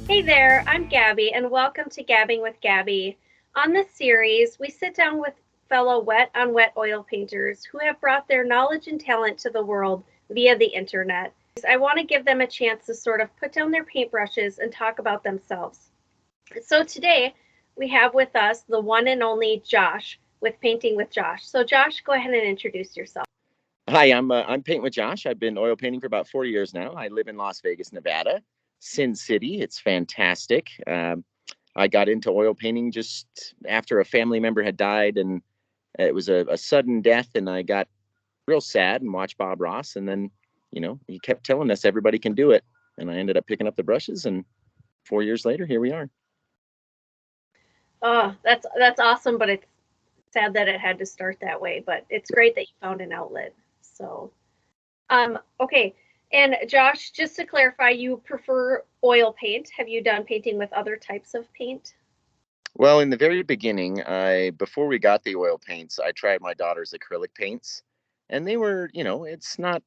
Hey there, I'm Gabby, and welcome to Gabbing with Gabi. On this series, we sit down with fellow wet on wet oil painters who have brought their knowledge and talent to the world via the internet. I want to give them a chance to sort of put down their paintbrushes and talk about themselves. So today, we have with us the one and only Josh with Painting with Josh. So Josh, go ahead and introduce yourself. Hi, I'm Painting with Josh. I've been oil painting for about 4 years now. I live in Las Vegas, Nevada, Sin City. It's fantastic. I got into oil painting just after a family member had died, and it was a sudden death, and I got real sad and watched Bob Ross, and then he kept telling us everybody can do it, and I ended up picking up the brushes, and 4 years later, here we are. Oh, that's awesome, but it's sad that it had to start that way. But it's great that you found an outlet. So, okay. And Josh, just to clarify, you prefer oil paint. Have you done painting with other types of paint? Well, in the very beginning, before we got the oil paints, I tried my daughter's acrylic paints, and they were, it's not.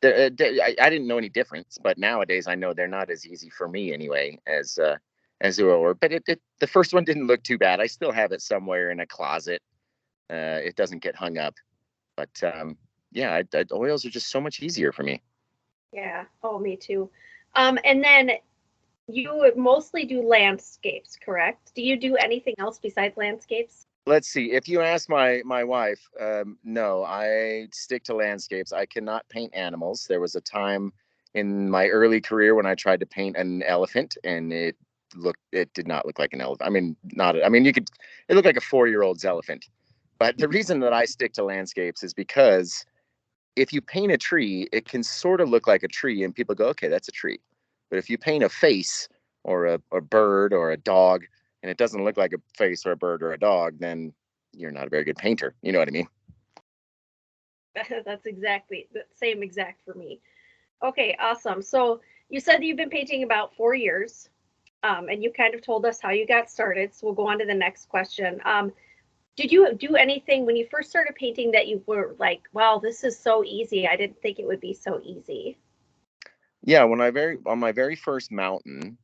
I didn't know any difference, but nowadays I know they're not as easy for me anyway as they were. But the first one didn't look too bad. I still have it somewhere in a closet. It doesn't get hung up, but yeah, oils are just so much easier for me. Yeah. Oh, me too. And then you mostly do landscapes, correct? Do you do anything else besides landscapes? Let's see. If you ask my wife, no, I stick to landscapes. I cannot paint animals. There was a time in my early career when I tried to paint an elephant, and it did not look like an elephant. I mean, not. I mean, it looked like a 4-year-old's elephant. But the reason that I stick to landscapes is because if you paint a tree, it can sort of look like a tree, and people go, okay, that's a tree. But if you paint a face or a bird or a dog, and it doesn't look like a face or a bird or a dog, then you're not a very good painter. You know what I mean? That's exactly the same exact for me. Okay, awesome. So you said you've been painting about 4 years, and you kind of told us how you got started. So we'll go on to the next question. Did you do anything when you first started painting that you were like, wow, this is so easy? I didn't think it would be so easy. Yeah, on my very first mountain,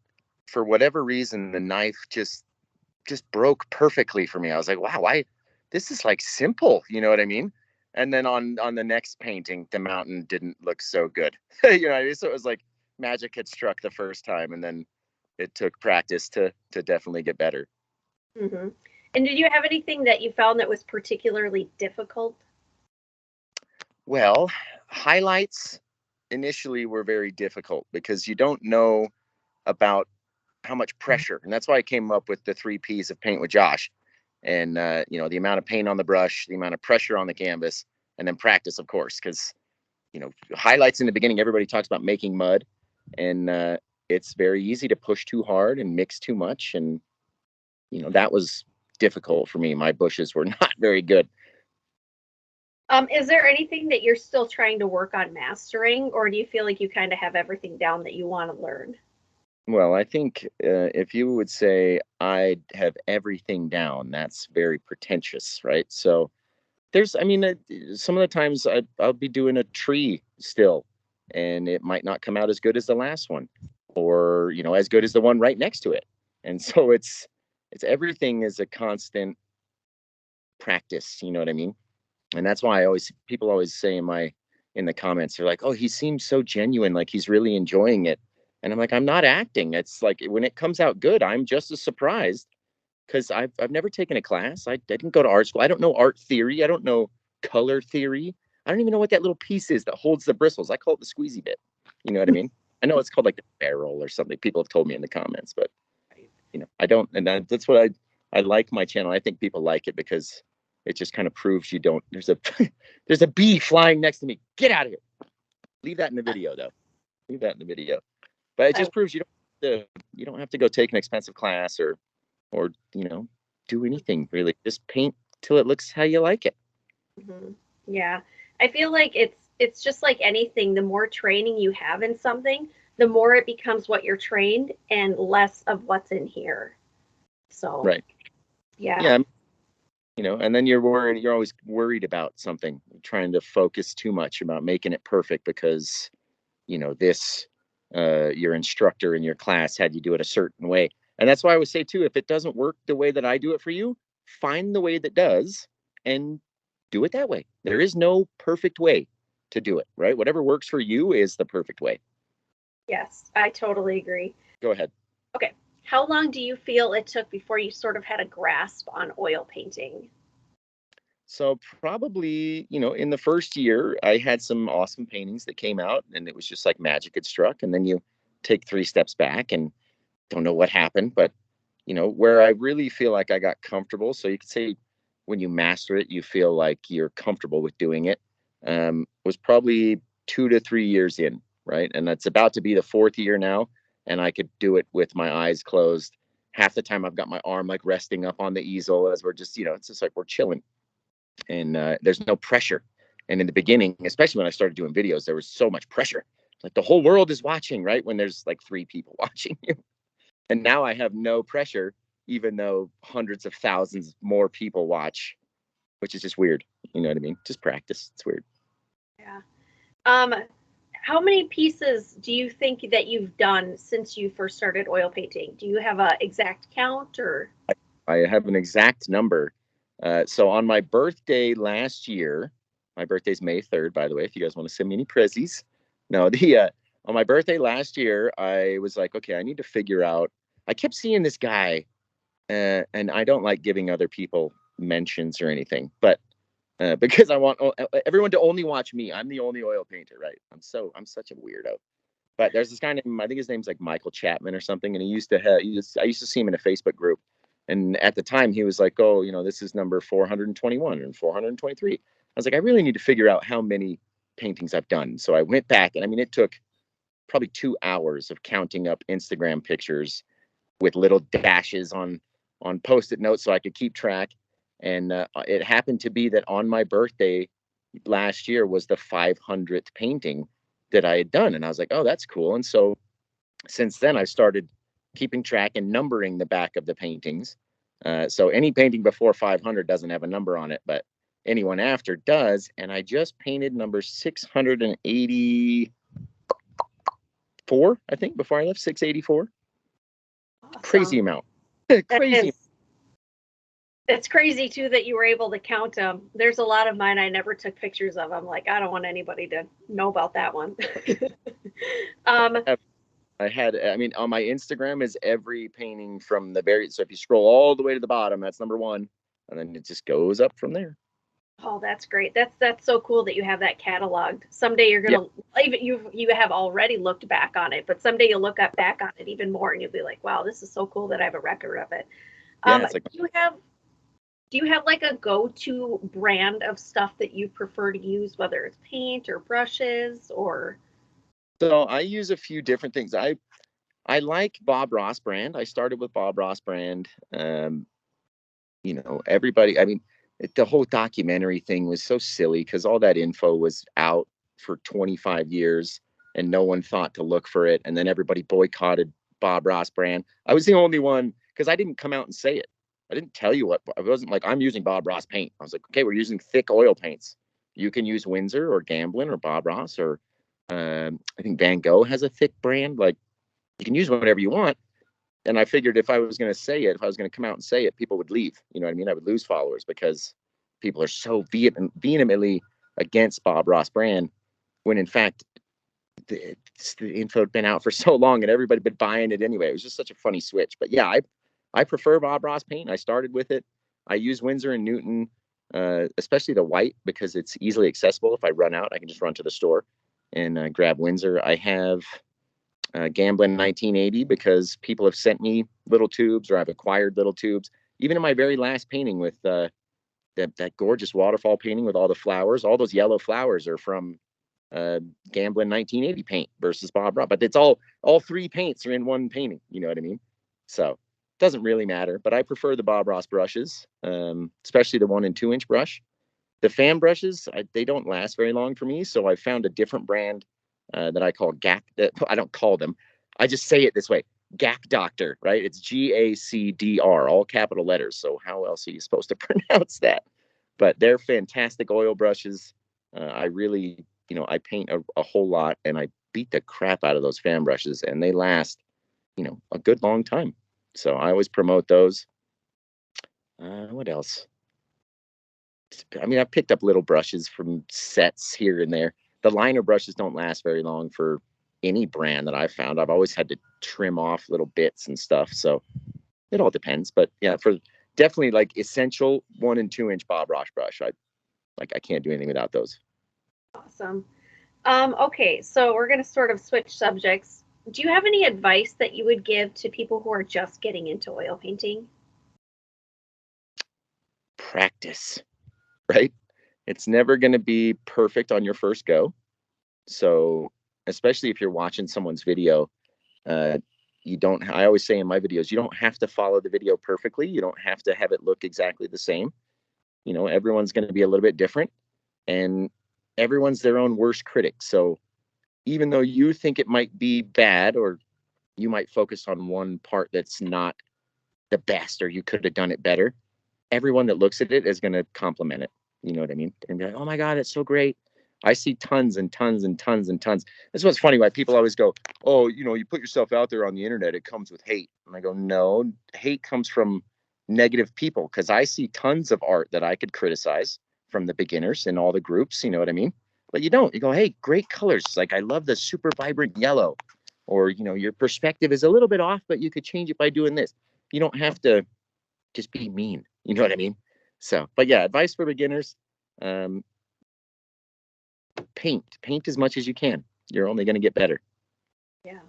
for whatever reason, the knife just broke perfectly for me. I was like, wow, this is like simple, you know what I mean? And then on the next painting, the mountain didn't look so good. You know what I mean? So it was like magic had struck the first time, and then it took practice to definitely get better. Hmm. And did you have anything that you found that was particularly difficult? Well, highlights initially were very difficult because you don't know about how much pressure, and that's why I came up with the 3 P's of Paint with Josh. And the amount of paint on the brush, the amount of pressure on the canvas, and then practice, of course, because highlights in the beginning, everybody talks about making mud, and it's very easy to push too hard and mix too much, and that was difficult for me. My bushes were not very good. Is there anything that you're still trying to work on mastering, or do you feel like you kind of have everything down that you want to learn? Well, I think if you would say I have everything down, that's very pretentious, right? So I mean, some of the times I'll be doing a tree still, and it might not come out as good as the last one, or as good as the one right next to it. And so it's everything is a constant practice. You know what I mean? And that's why people always say in the comments, they're like, "Oh, he seems so genuine, like he's really enjoying it." And I'm like, "I'm not acting. It's like when it comes out good, I'm just as surprised because I've never taken a class. I didn't go to art school. I don't know art theory. I don't know color theory. I don't even know what that little piece is that holds the bristles. I call it the squeezy bit. You know what I mean? I know it's called like the barrel or something. People have told me in the comments, but I don't. And that's what I like my channel. I think people like it because it just kind of proves you don't. There's a bee flying next to me. Get out of here. Leave that in the video though. Leave that in the video. But it just proves you don't have to go take an expensive class or do anything really. Just paint till it looks how you like it. Hmm. Yeah, I feel like it's just like anything. The more training you have in something, the more it becomes what you're trained and less of what's in here. So Right. yeah. Yeah. And then you're always worried about something, trying to focus too much about making it perfect because, this, your instructor in your class had you do it a certain way. And that's why I would say too, if it doesn't work the way that I do it for you, find the way that does and do it that way. There is no perfect way to do it, right? Whatever works for you is the perfect way. Yes, I totally agree. Go ahead. Okay. How long do you feel it took before you sort of had a grasp on oil painting? So probably, in the first year, I had some awesome paintings that came out and it was just like magic had struck. And then you take 3 steps back and don't know what happened. But, where I really feel like I got comfortable. So you could say when you master it, you feel like you're comfortable with doing it. Was probably 2 to 3 years in, right? And that's about to be the fourth year now. And I could do it with my eyes closed. Half the time I've got my arm like resting up on the easel as we're just, it's just like we're chilling and there's no pressure. And in the beginning, especially when I started doing videos, there was so much pressure. Like the whole world is watching, right? When there's like 3 people watching you. And now I have no pressure, even though hundreds of thousands more people watch, which is just weird. You know what I mean? Just practice. It's weird. Yeah. Um, how many pieces do you think that you've done since you first started oil painting? Do you have an exact count or? I have an exact number. So on my birthday last year, my birthday's May 3rd, by the way, if you guys want to send me any prezzies. No, on my birthday last year, I was like, okay, I need to figure out. I kept seeing this guy, and I don't like giving other people mentions or anything, but because I want everyone to only watch me. I'm the only oil painter, right? I'm such a weirdo. But there's this guy named, I think his name's like Michael Chapman or something, and I used to see him in a Facebook group, and at the time he was like, oh, this is number 421 and 423. I was like, I really need to figure out how many paintings I've done. So I went back, and I mean, it took probably 2 hours of counting up Instagram pictures with little dashes on post-it notes so I could keep track. And it happened to be that on my birthday last year was the 500th painting that I had done. And I was like, oh, that's cool. And so since then, I started keeping track and numbering the back of the paintings. So any painting before 500 doesn't have a number on it, but anyone after does. And I just painted number 684, I think, before I left, 684. Awesome. Crazy amount. Crazy. It's crazy too that you were able to count them. There's a lot of mine I never took pictures of. I'm like, I don't want anybody to know about that one. I mean, on my Instagram is every painting from the very, so if you scroll all the way to the bottom, that's number one. And then it just goes up from there. Oh, that's great. That's so cool that you have that cataloged. Someday you're gonna even you have already looked back on it, but someday you'll look back on it even more and you'll be like, wow, this is so cool that I have a record of it. Yeah, it's like, do you have like a go-to brand of stuff that you prefer to use, whether it's paint or brushes or? so I use a few different things. I like Bob Ross brand. I started with Bob Ross brand. Everybody, I mean, the whole documentary thing was so silly because all that info was out for 25 years and no one thought to look for it. And then everybody boycotted Bob Ross brand. I was the only one because I didn't come out and say it. I didn't tell you what. I wasn't like, I'm using Bob Ross paint. I was like, okay, we're using thick oil paints. You can use Windsor or Gamblin or Bob Ross or I think Van Gogh has a thick brand. Like you can use whatever you want. And I figured if I was going to say it, if I was going to come out and say it, people would leave. You know what I mean? I would lose followers because people are so vehemently against Bob Ross brand when in fact the info had been out for so long and everybody had been buying it anyway. It was just such a funny switch. But yeah, I prefer Bob Ross paint. I started with it. I use Windsor and Newton, especially the white because it's easily accessible. If I run out, I can just run to the store and grab Windsor. I have Gamblin 1980 because people have sent me little tubes or I've acquired little tubes. Even in my very last painting with that gorgeous waterfall painting with all the flowers, all those yellow flowers are from Gamblin 1980 paint versus Bob Ross. But it's all 3 paints are in one painting. You know what I mean? So it doesn't really matter. But I prefer the Bob Ross brushes, especially the 1 and 2 inch brush. The fan brushes, they don't last very long for me. So I found a different brand that I call I don't call them. I just say it this way. Gack Doctor, right? It's GACDR, all capital letters. So how else are you supposed to pronounce that? But they're fantastic oil brushes. I really, I paint a whole lot, and I beat the crap out of those fan brushes, and they last, a good long time. So I always promote those. What else? I mean, I've picked up little brushes from sets here and there. The liner brushes don't last very long for any brand that I've found. I've always had to trim off little bits and stuff. So it all depends. But yeah, for definitely like essential 1 and 2 inch Bob Ross brush. I can't do anything without those. Awesome. Okay, so we're going to sort of switch subjects. Do you have any advice that you would give to people who are just getting into oil painting? Practice, right? It's never going to be perfect on your first go. So, especially if you're watching someone's video, uh, I always say in my videos, you don't have to follow the video perfectly. You don't have to have it look exactly the same. Everyone's going to be a little bit different, and everyone's their own worst critic. So, even though you think it might be bad, or you might focus on one part that's not the best, or you could have done it better, everyone that looks at it is going to compliment it. You know what I mean? And be like, oh my God, it's so great. I see tons and tons and tons and tons. That's what's funny. Why people always go, oh, you put yourself out there on the internet, it comes with hate. And I go, no, hate comes from negative people, because I see tons of art that I could criticize from the beginners in all the groups. You know what I mean? But you don't. You go, hey, great colors. Like, I love the super vibrant yellow. Or, your perspective is a little bit off, but you could change it by doing this. You don't have to just be mean. You know what I mean? So, but yeah, advice for beginners: um, paint as much as you can. You're only going to get better. Yeah.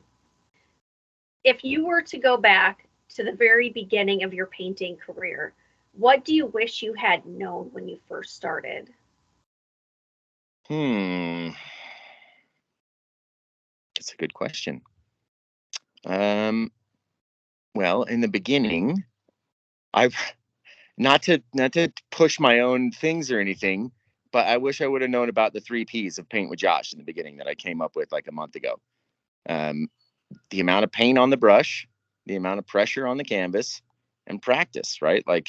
If you were to go back to the very beginning of your painting career, what do you wish you had known when you first started? That's a good question. Well, in the beginning, I've not to push my own things or anything, but I wish I would have known about the 3 Ps of paint with Josh in the beginning that I came up with like a month ago. Um, the amount of paint on the brush, the amount of pressure on the canvas, and practice, right? Like,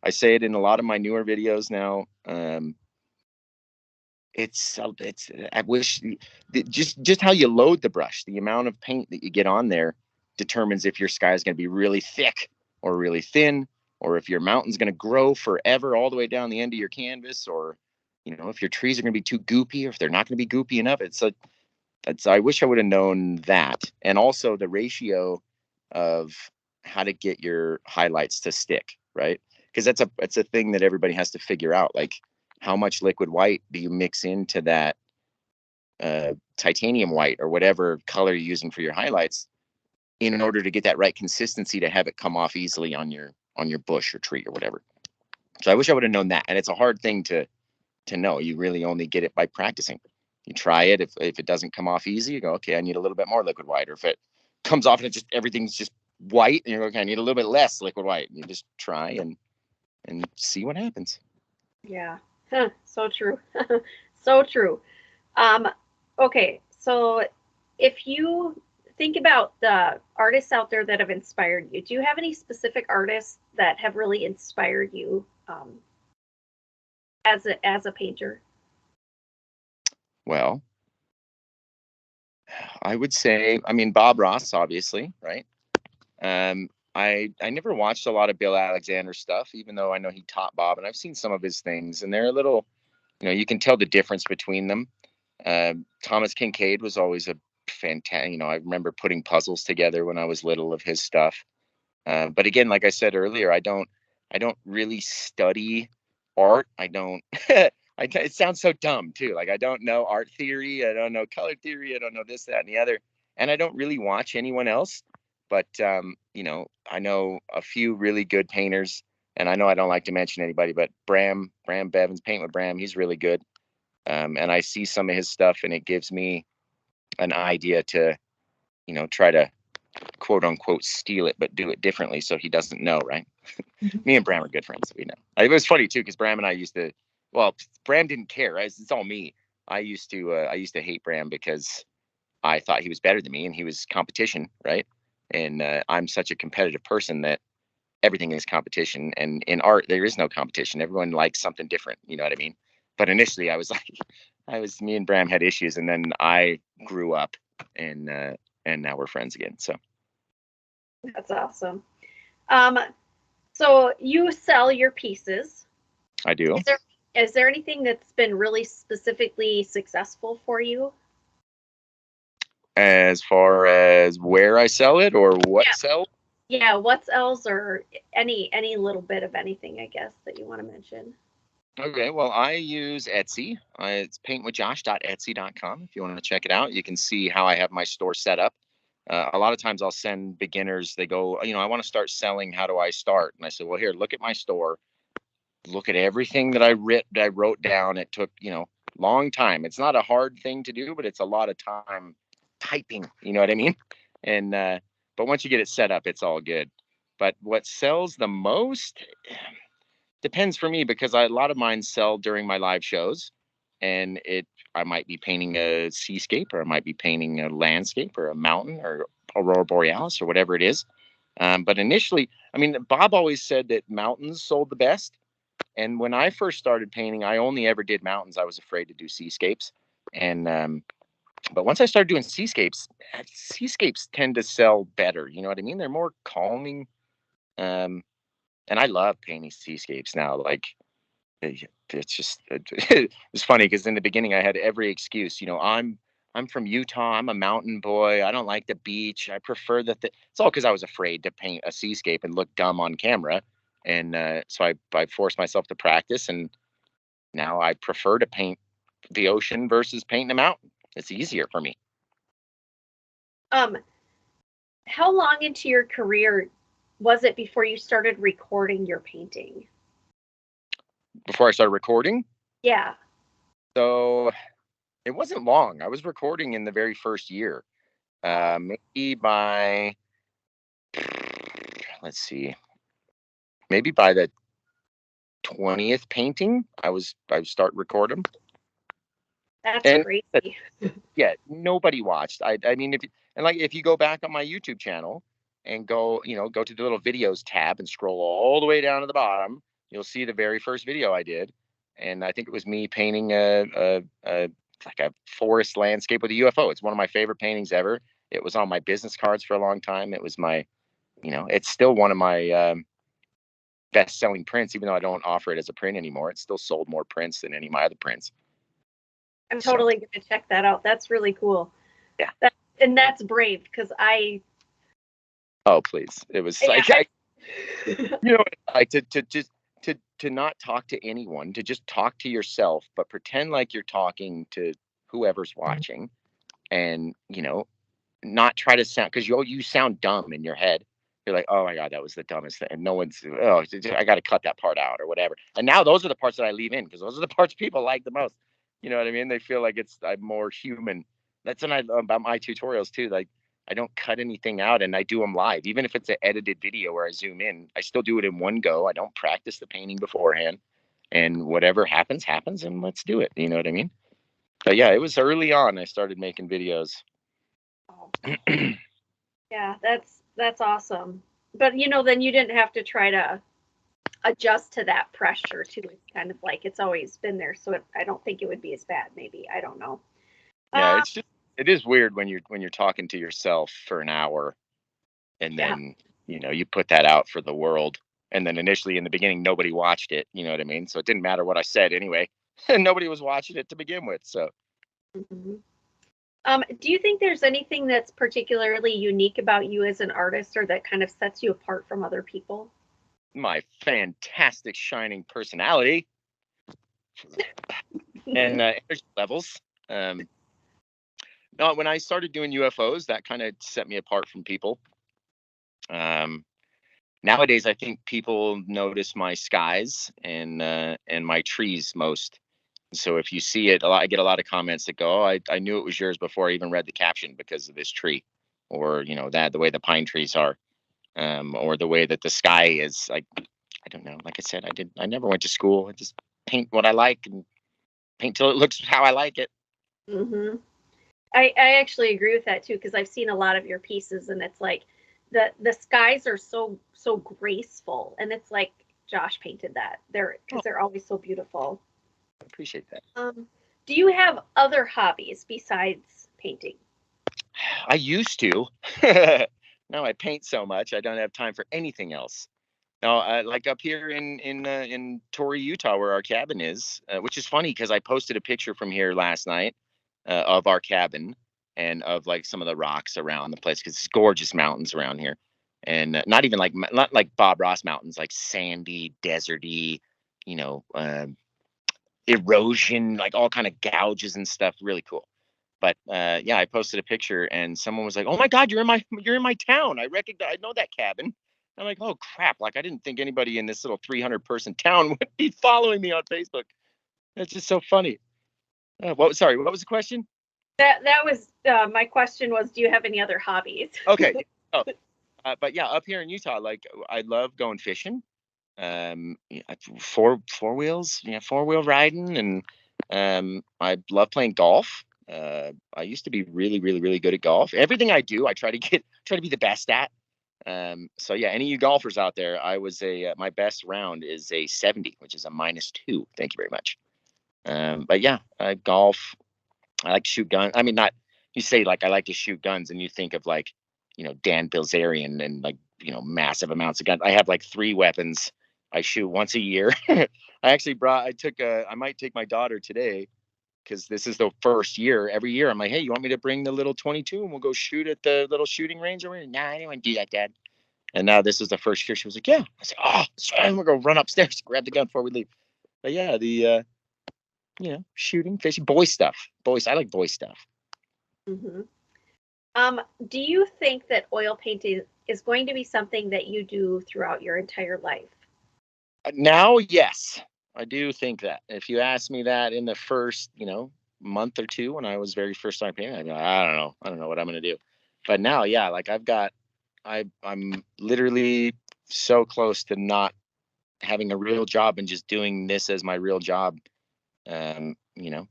I say it in a lot of my newer videos now. I wish just how you load the brush, the amount of paint that you get on there determines if your sky is going to be really thick or really thin, or if your mountain's going to grow forever all the way down the end of your canvas, or if your trees are going to be too goopy, or if they're not going to be goopy enough. I wish I would have known that. And also the ratio of how to get your highlights to stick, right? Because that's a thing that everybody has to figure out. Like, how much liquid white do you mix into that titanium white or whatever color you're using for your highlights, in order to get that right consistency to have it come off easily on your bush or tree or whatever. So I wish I would have known that. And it's a hard thing to know. You really only get it by practicing. You try it. If it doesn't come off easy, you go, okay, I need a little bit more liquid white. Or if it comes off and everything's just white, and you're okay, I need a little bit less liquid white. And you just try and see what happens. Yeah. Huh, so true. So true. Um, okay, so if you think about the artists out there that have inspired you, do you have any specific artists that have really inspired you as a painter? Well, I would say, I mean, Bob Ross, obviously, right? I never watched a lot of Bill Alexander stuff, even though I know he taught Bob, and I've seen some of his things, and they're a little, you can tell the difference between them. Thomas Kincaid was always a fantastic. I remember putting puzzles together when I was little of his stuff. But again, like I said earlier, I don't really study art. I don't. It sounds so dumb too. Like, I don't know art theory. I don't know color theory. I don't know this, that, and the other. And I don't really watch anyone else. But I know a few really good painters, and I know I don't like to mention anybody, but Bram Bevins, Paint with Bram, he's really good. And I see some of his stuff, and it gives me an idea to, try to quote unquote steal it, but do it differently so he doesn't know, right? Me and Bram are good friends. We know. It was funny too, because Bram and I used to. Well, Bram didn't care. Right? It's all me. I used to hate Bram because I thought he was better than me, and he was competition, right? And I'm such a competitive person that everything is competition. And in art, there is no competition. Everyone likes something different. You know what I mean? But initially, I was like, me and Bram had issues, and then I grew up, and now we're friends again. So That's awesome. Um, so you sell your pieces. I do. Is there anything that's been really specifically successful for you? As far as where I sell it or what Yeah. sells? Yeah, what's else, or any little bit of anything, I guess, that you want to mention. Okay, well, I use Etsy. It's paintwithjosh.etsy.com. If you want to check it out, you can see how I have my store set up. A lot of times I'll send beginners, they go, I want to start selling. How do I start? And I said, well, here, look at my store. Look at everything that I wrote down. It took, long time. It's not a hard thing to do, but it's a lot of time typing. You know what I mean? And, but once you get it set up, it's all good. But what sells the most depends for me because a lot of mine sell during my live shows, and I might be painting a seascape, or I might be painting a landscape, or a mountain, or aurora borealis, or whatever it is. But initially, I mean, Bob always said that mountains sold the best. And when I first started painting, I only ever did mountains. I was afraid to do seascapes, and but once I started doing seascapes tend to sell better. You know what I mean? They're more calming. Um, and I love painting seascapes now. Like it's just it's funny because in the beginning I had every excuse. I'm from Utah. I'm a mountain boy. I don't like the beach. I prefer it's all because I was afraid to paint a seascape and look dumb on camera. And so I forced myself to practice, and now I prefer to paint the ocean versus painting a mountain. It's easier for me. Um, how long into your career was it before you started recording your painting? Before I started recording, Yeah. so it wasn't long. I was recording in the very first year. Maybe by let's see, maybe by the 20th painting, I start recording. That's And crazy. yeah, nobody watched. I mean, if you go back on my YouTube channel and go to the little videos tab and scroll all the way down to the bottom, you'll see the very first video I did, and I think it was me painting a like a forest landscape with a UFO. It's one of my favorite paintings ever. It was on my business cards for a long time. It was it's still one of my best selling prints, even though I don't offer it as a print anymore. It still sold more prints than any of my other prints. I'm So totally going to check that out. That's really cool. yeah. And that's brave because Oh, please. It was yeah, like, like to just to not talk to anyone, to just talk to yourself, but pretend like you're talking to whoever's watching, and not try to sound because you sound dumb in your head. You're like, oh my god, that was the dumbest thing, and no one's. Oh, I got to cut that part out or whatever. And now those are the parts that I leave in because those are the parts people like the most. You know what I mean? They feel like I'm more human. That's what I love about my tutorials too. Like I don't cut anything out, and I do them live. Even if it's an edited video where I zoom in, I still do it in one go. I don't practice the painting beforehand, and whatever happens, happens, and let's do it. You know what I mean? But yeah, it was early on. I started making videos. yeah, that's awesome. But then you didn't have to try to adjust to that pressure too. It's kind of like it's always been there, so I don't think it would be as bad. Maybe I don't know. Yeah, Uh, it is weird when you're talking to yourself for an hour, and yeah. then you put that out for the world, and then initially in the beginning nobody watched it. You know what I mean? So it didn't matter what I said anyway, and nobody was watching it to begin with. So Mm-hmm. Do you think there's anything that's particularly unique about you as an artist, or that kind of sets you apart from other people? my fantastic shining personality and energy levels. Um, no, when I started doing UFOs, that kind of set me apart from people. Um, Nowadays, I think people notice my skies and my trees most. So if you see it, I get a lot of comments that go, "Oh, I knew it was yours before I even read the caption because of this tree, or that the way the pine trees are, or the way that the sky is." Like I don't know. Like I said, I never went to school. I just paint what I like and paint till it looks how I like it. hmm I actually agree with that too, because I've seen a lot of your pieces, and it's like the skies are so graceful, and it's like Josh painted that. Oh, They're always so beautiful. I appreciate that. Do you have other hobbies besides painting? I used to. Now I paint so much I don't have time for anything else. No, like up here in Torrey, Utah, where our cabin is, which is funny because I posted a picture from here last night of our cabin and of like some of the rocks around the place because it's gorgeous mountains around here, and not even like not like Bob Ross mountains, like sandy, deserty, you know, erosion, like all kind of gouges and stuff. Really cool. But yeah, I posted a picture and someone was like, "Oh my God, you're in my town. I recognize, I know that cabin." I'm like, "Oh crap!" Like I didn't think anybody in this little 300 person town would be following me on Facebook. That's just so funny. Sorry, what was the question? That was my question was, do you have any other hobbies? Okay. Oh, but yeah, up here in Utah, like I love going fishing. Yeah, four wheels, yeah, four-wheel riding, and I love playing golf. I used to be really good at golf. Everything I do, I try to be the best at. So yeah, any of you golfers out there, I was a my best round is a 70, which is a -2. Thank you very much. But yeah, golf. I like to shoot guns. I mean, not you say like I like to shoot guns, and you think of like, Dan Bilzerian and like massive amounts of guns. I have like 3 weapons. I shoot once a year. I might take my daughter today because this is the first year. Every year I'm like, hey, you want me to bring the little 22 and we'll go shoot at the little shooting range over here? Nah, I don't want to do that, Dad. And now this is the first year. She was like, yeah. I was like, oh, sorry, I'm gonna go run upstairs, grab the gun before we leave. But yeah, the shooting, fishing, boy stuff. Boys, I like boy stuff. hmm do you think that oil painting is going to be something that you do throughout your entire life? Now, yes, I do think that. If you asked me that in the first, month or two when I was very first time painting, I'd be like, I don't know. I don't know what I'm gonna do. But now, yeah, like I'm literally so close to not having a real job and just doing this as my real job. Um, you know,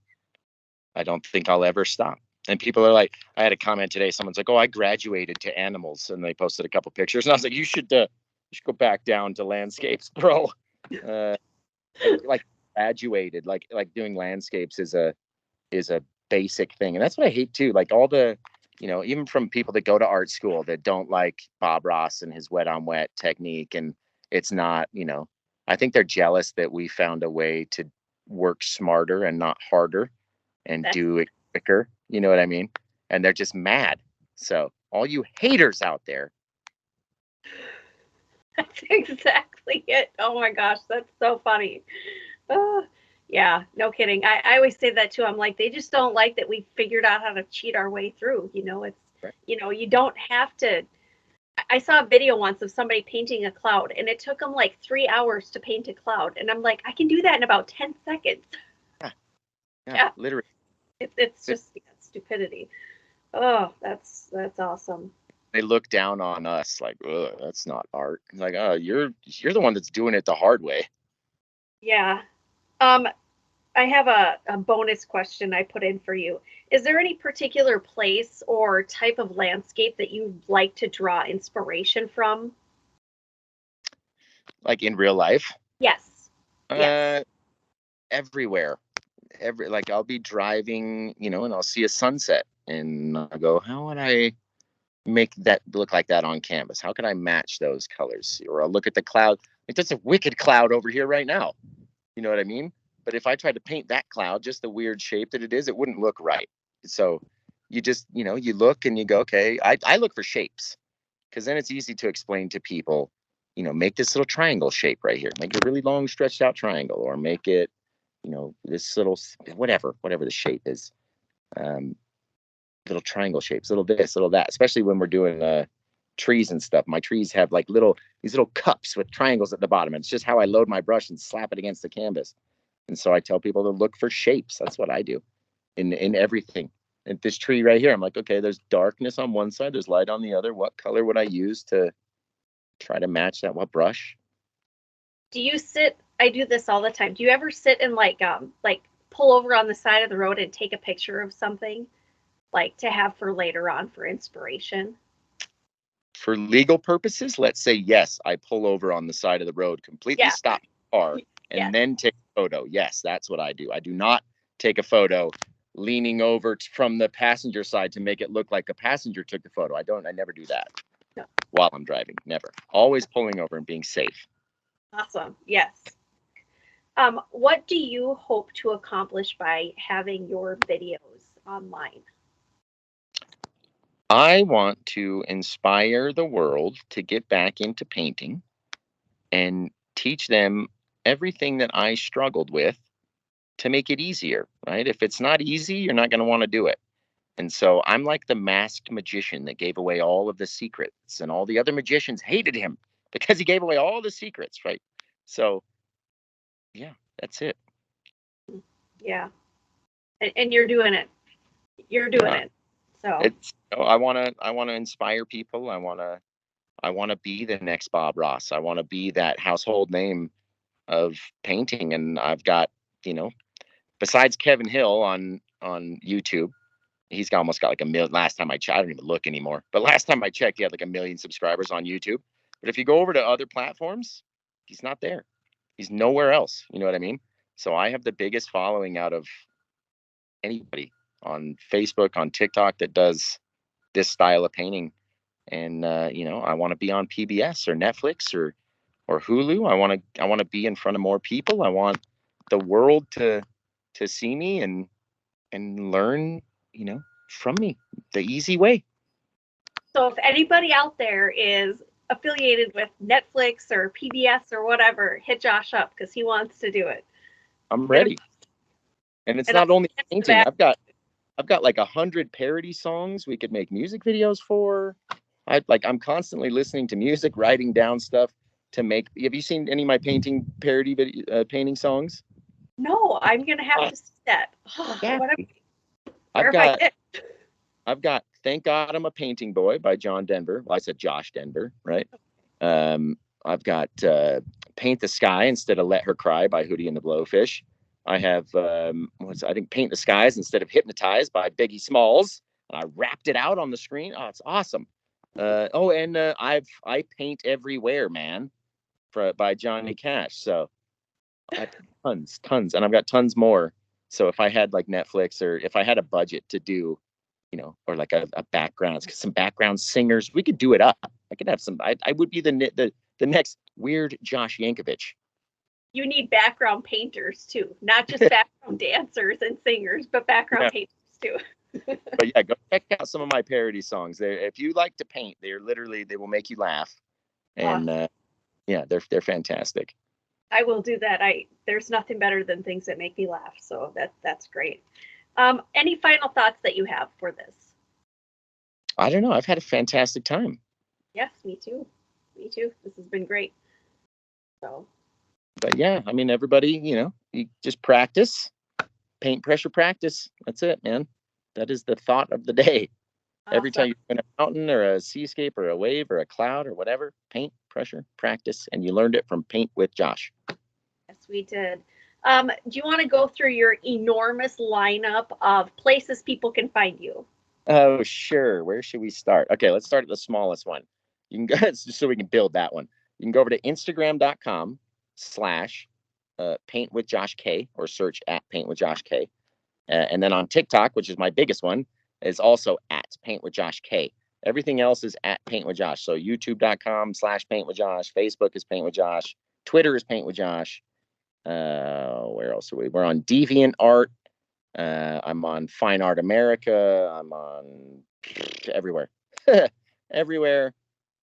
I don't think I'll ever stop. And people are like, I had a comment today. Someone's like, "Oh, I graduated to animals," and they posted a couple pictures, and I was like, you should go back down to landscapes, bro." Uh, like graduated, like doing landscapes is a basic thing, and that's what I hate too. Like all the, even from people that go to art school that don't like Bob Ross and his wet on wet technique, and it's not, I think they're jealous that we found a way to work smarter and not harder and That's do it quicker. You know what I mean? And they're just mad. So all you haters out there. that's exactly it. Oh my gosh, that's so funny. Oh, yeah, no kidding. I always say that too. I'm like, they just don't like that we figured out how to cheat our way through. Right? You don't have to. I saw a video once of somebody painting a cloud, and it took them like 3 hours to paint a cloud. And I'm like, I can do that in about 10 seconds. Yeah, yeah, Yeah, literally. it's just stupidity. Oh, that's awesome. They look down on us like, ugh, that's not art. Like, oh, you're the one that's doing it the hard way. Yeah. Um, I have a bonus question I put in for you. Is there any particular place or type of landscape that you like to draw inspiration from? Like in real life, Yes. Yes. uh, everywhere. Like I'll be driving, and I'll see a sunset, and I go, how would I make that look like that on canvas? How can I match those colors? Or I'll look at the cloud. Like there's a wicked cloud over here right now. You know what I mean? But if I tried to paint that cloud, just the weird shape that it is, it wouldn't look right. So you just, you look and you go, okay, I look for shapes because then it's easy to explain to people, make this little triangle shape right here, make a really long stretched out triangle, or make it, this little, whatever the shape is, um, little triangle shapes, little this, little that, especially when we're doing trees and stuff. My trees have like these little cups with triangles at the bottom. It's just how I load my brush and slap it against the canvas. And so I tell people to look for shapes. That's what I do in everything. And this tree right here, I'm like, okay, there's darkness on one side, there's light on the other. What color would I use to try to match that? What brush? Do you sit I do this all the time. Do you ever sit and like pull over on the side of the road and take a picture of something like to have for later on for inspiration? for legal purposes, let's say yes, I pull over on the side of the road, completely Yeah. stop the car, and Yes. then take a photo. Yes, that's what I do. I do not take a photo leaning over from the passenger side to make it look like a passenger took the photo. I never do that No. while I'm driving. Never. Always pulling over and being safe. Awesome. Yes. What do you hope to accomplish by having your videos online? I want to inspire the world to get back into painting and teach them everything that I struggled with to make it easier, right? If it's not easy, you're not going to want to do it. And so I'm like the masked magician that gave away all of the secrets, and all the other magicians hated him because he gave away all the secrets, right? So, yeah, that's it. Yeah. And you're doing it. You're doing Yeah. it. So It's I want to inspire people. I want to be the next Bob Ross. I want to be that household name of painting, and I've got, you know, besides Kevin Hill on YouTube, he's almost got like a million. Last time I checked, I don't even look anymore. But last time I checked, he had like a million subscribers on YouTube. But if you go over to other platforms, he's not there. He's nowhere else. You know what I mean? So I have the biggest following out of anybody on Facebook, on TikTok that does this style of painting. And I want to be on PBS or Netflix or Hulu. I want to be in front of more people. I want the world to see me and learn, from me the easy way. so if anybody out there is affiliated with Netflix or PBS or whatever, hit Josh up because he wants to do it. I'm Get him ready. And it's and I'll not only get the painting. back. I've got like 100 parody songs we could make music videos for. I'm constantly listening to music, writing down stuff to make. Have you seen any of my painting songs? No, I'm gonna have Uh, to see that. yeah. Where I've if I got get Thank God I'm a Painting Boy by John Denver. Well, I said Josh Denver, right? I've got Paint the Sky Instead of Let Her Cry by Hootie and the Blowfish. I have I think Paint the Skies Instead of Hypnotized by Biggie Smalls. And I wrapped it out on the screen. Oh, it's awesome. I Paint Everywhere, Man, by Johnny Cash. So I tons, and I've got tons more. So if I had like Netflix, or if I had a budget to do, or like a background, some background singers, we could do it up. I could have some. I would be the next weird Josh Yankovic. you need background painters too, not just background dancers and singers, but background Yeah, painters too. but yeah, go check out some of my parody songs. If you like to paint, they will make you laugh, and Awesome. yeah, they're fantastic. I will do that. There's nothing better than things that make me laugh, so that's great. Any final thoughts that you have for this? I don't know. I've had a fantastic time. Yes, me too. Me too. This has been great. So But yeah, I mean, everybody, you just practice, paint pressure practice. That's it, man. That is the thought of the day. Every awesome. time you're in a mountain or a seascape or a wave or a cloud or whatever, paint, pressure, practice. And you learned it from Paint with Josh. Yes, we did. Do you want to go through your enormous lineup of places people can find you? Oh, sure. Where should we start? Okay, let's start at the smallest one. You can go just so we can build that one. You can go over to Instagram.com/, Paint with Josh K, or search at Paint with Josh K. And then on TikTok, which is my biggest one, is also at Paint with Josh K. Everything else is at Paint with Josh. So YouTube.com/Paint with Josh. Facebook is Paint with Josh. Twitter is Paint with Josh. Where else are we? We're on Deviant Art. I'm on Fine Art America. I'm on everywhere. Everywhere.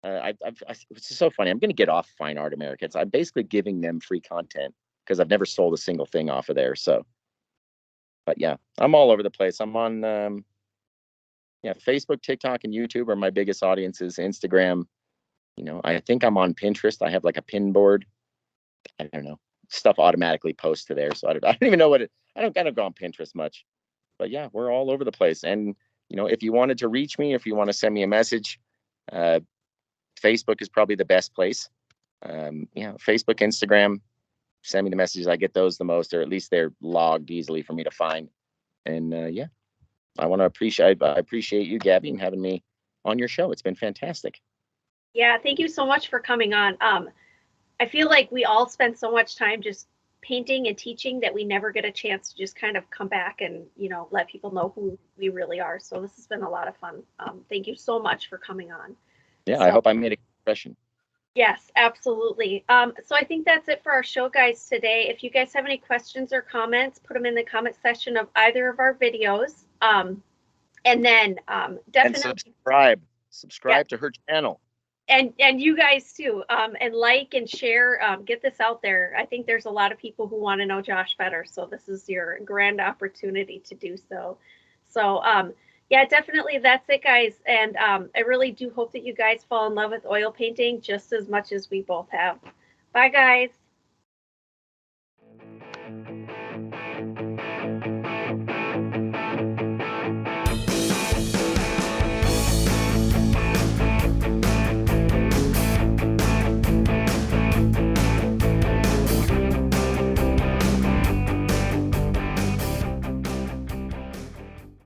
It's so funny. I'm going to get off Fine Art America. I'm basically giving them free content because I've never sold a single thing off of there. So, but yeah, I'm all over the place. I'm on, yeah, Facebook, TikTok, and YouTube are my biggest audiences. Instagram, I think I'm on Pinterest. I have like a pin board. I don't know. Stuff automatically posts to there. So I don't even know what I don't kind of go on Pinterest much. But yeah, we're all over the place. And, if you wanted to reach me, if you want to send me a message, uh, Facebook is probably the best place. Facebook, Instagram, send me the messages. I get those the most, or at least they're logged easily for me to find. And yeah, I appreciate you, Gabi, and having me on your show. It's been fantastic. Yeah, thank you so much for coming on. I feel like we all spend so much time just painting and teaching that we never get a chance to just kind of come back and, let people know who we really are. So this has been a lot of fun. Thank you so much for coming on. Yeah, I So hope I made a good impression. yes, absolutely. So I think that's it for our show, guys, today. If you guys have any questions or comments, put them in the comment section of either of our videos. And then And definitely, subscribe. yeah, Subscribe to her channel. and you guys too, and like and share, get this out there. I think there's a lot of people who want to know Josh better, so this is your grand opportunity to do so. So yeah, definitely that's it, guys, and I really do hope that you guys fall in love with oil painting just as much as we both have. Bye, guys.